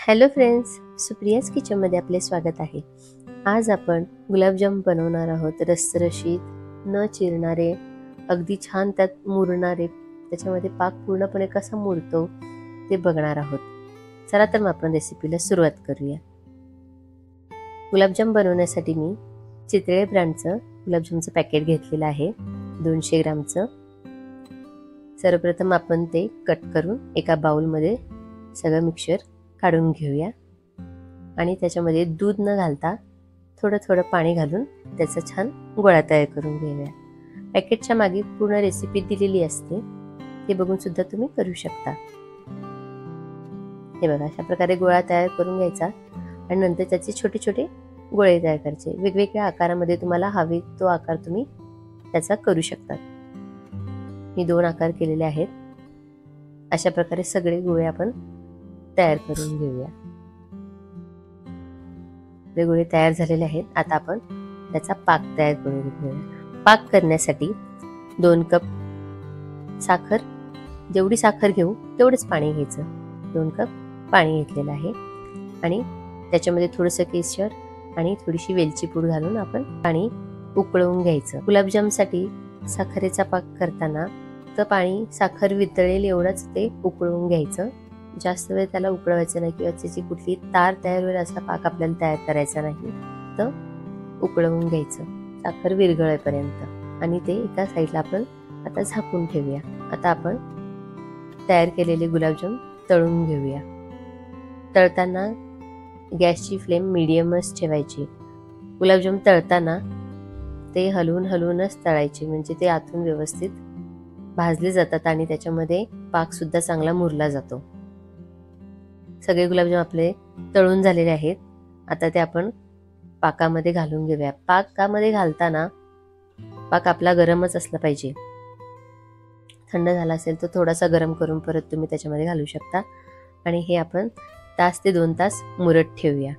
Hello friends, Supriya's किचनमध्ये आपले स्वागत आहे। आज आपण गुलाबजाम बनवणार आहोत। रसरशीत, न चिरणारे, अगदी छान त्यात मुरणारे, त्याच्यामध्ये पाक पूर्णपणे कसा मुरतो ते बघणार आहोत। चला तर मग आपण रेसिपीला सुरुवात करूया। गुलाबजाम बनवण्यासाठी मी चितळे ब्रँडचं गुलाबजामचं पॅकेट घेतलेलं आहे, 200 ग्रामचं। सर्वप्रथम आपण ते कट करून एका बाउलमध्ये सगळं मिक्सचर काढून घेऊया आणि त्याच्यामध्ये दूध न घालता थोडं थोडं पाणी घालून त्याचा छान गोळा तयार करून घेऊया। पॅकेटच्या मागे पूर्ण रेसिपी दिलेली असते, ते बघून सुद्धा तुम्ही करू शकता। हे बघा, अशा प्रकारे गोळा तयार करून घ्यायचा आणि नंतर त्याचे छोटे छोटे गोळे तयार करायचे। वेगवेगळ्या आकारामध्ये तुम्हाला हवे तो आकार तुम्ही त्याचा करू शकता। मी 2 आकार केलेले आहेत। अशा प्रकारे सगळे गोळे आपण तयार करून घेऊया। गोळे तयार झालेले आहेत। आता आपण त्याचा पाक तयार करून घेऊया। पाक करण्यासाठी 2 कप साखर, जेवढी साखर घेऊ तेवढंच पाणी घ्यायचं। 2 कप पाणी घेतलेलं आहे आणि त्याच्यामध्ये थोडंसं केशर आणि थोडीशी वेलची पूड घालून आपण पाणी उकळवून घ्यायचं। गुलाबजामसाठी साखरेचा पाक करताना तर पाणी साखर वितळेल एवढंच ते उकळवून घ्यायचं। जास्त वेळ त्याला उकळवायचं नाही किंवा त्याची कुठली तार तयार होईल असा पाक आपल्याला तयार करायचा नाही, तर उकळवून घ्यायचं साखर विरघळेपर्यंत। आणि ते एका साईडला आपण आता झाकून ठेवूया। आता आपण तयार केलेले गुलाबजाम तळून घेऊया। तळताना गॅसची फ्लेम मीडियमच ठेवायची। गुलाबजाम तळताना ते हलवून हलवूनच तळायचे, म्हणजे ते आतून व्यवस्थित भाजले जातात आणि त्याच्यामध्ये पाक सुद्धा चांगला मुरला जातो। सगळे गुलाबजाम आपले तळून झालेले आहेत। आता ते आपण पाकामध्ये घालून घेऊया। पाकामध्ये घालताना पाक आपला गरमच असला पाहिजे। थंड झाला असेल तर थोडासा गरम करून परत तुम्ही त्याच्यामध्ये घालू शकता आणि हे आपण 1 तास ते 2 तास मुरत ठेवूया।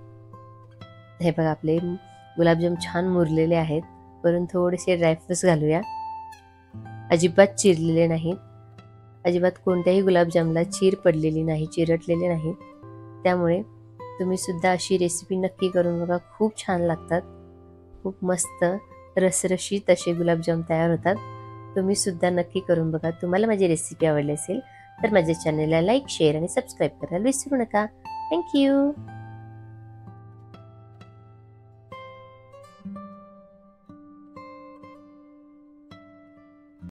हे बघा, आपले गुलाबजाम छान मुरलेले आहेत। वरून थोडेसे ड्रायफ्रुट्स घालूया। अजिबात चिरलेले नाहीत, अजिबात कोणत्याही गुलाबजामला चीर पडलेली नाही, चिरटलेले नाहीत। त्यामुळे तुम्ही सुद्धा अशी रेसिपी नक्की करून बघा, खूप छान लागतात। खूप मस्त रसरशीत असे गुलाबजाम तयार होतात। तुम्ही सुद्धा नक्की करून बघा। तुम्हाला माझी रेसिपी आवडली असेल तर माझ्या चॅनलला लाईक, शेअर आणि सबस्क्राईब करायला विसरू नका। थँक्यू।